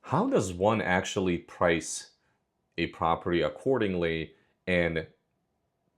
How does one actually price a property accordingly and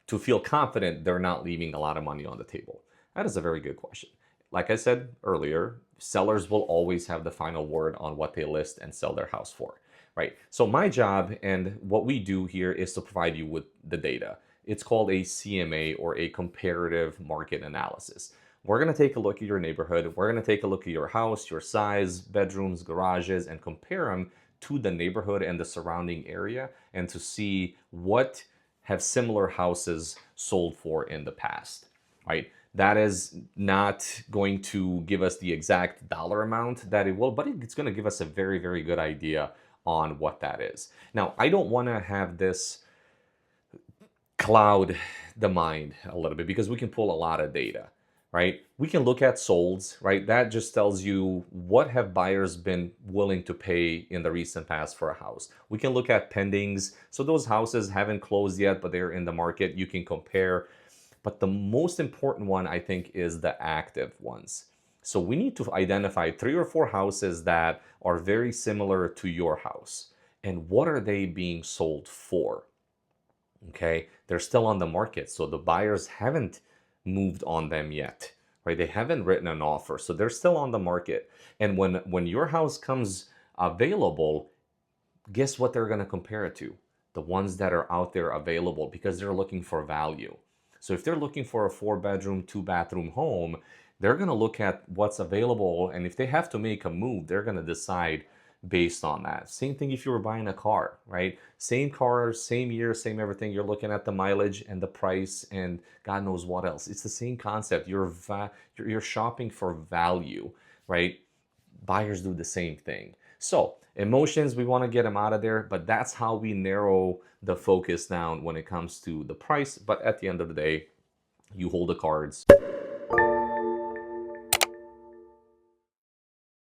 to feel confident they're not leaving a lot of money on the table? That is a very good question. Like I said earlier, sellers will always have the final word on what they list and sell their house for, right? So my job and what we do here is to provide you with the data. It's called a CMA, or a comparative market analysis. We're going to take a look at your neighborhood. We're going to take a look at your house, your size, bedrooms, garages, and compare them to the neighborhood and the surrounding area, and to see what have similar houses sold for in the past, right? That is not going to give us the exact dollar amount that it will, but it's going to give us a very, very good idea on what that is. Now, I don't want to have this cloud the mind a little bit because we can pull a lot of data, right? We can look at solds, right? That just tells you what have buyers been willing to pay in the recent past for a house. We can look at pendings. So those houses haven't closed yet, but they're in the market. You can compare. But the most important one, I think, is the active ones. So we need to identify 3 or 4 houses that are very similar to your house. And what are they being sold for? Okay, they're still on the market, so the buyers haven't moved on them yet, right? They haven't written an offer, so they're still on the market. And when your house comes available, guess what they're going to compare it to? The ones that are out there available, because they're looking for value. So if they're looking for a 4-bedroom, 2-bathroom home, they're going to look at what's available, and if they have to make a move, they're going to decide based on that. Same thing if you were buying a car, right? Same car, same year, same everything. You're looking at the mileage and the price and God knows what else. It's the same concept. You're shopping for value, right? Buyers do the same thing. So emotions, we want to get them out of there, but that's how we narrow the focus down when it comes to the price. But at the end of the day, you hold the cards.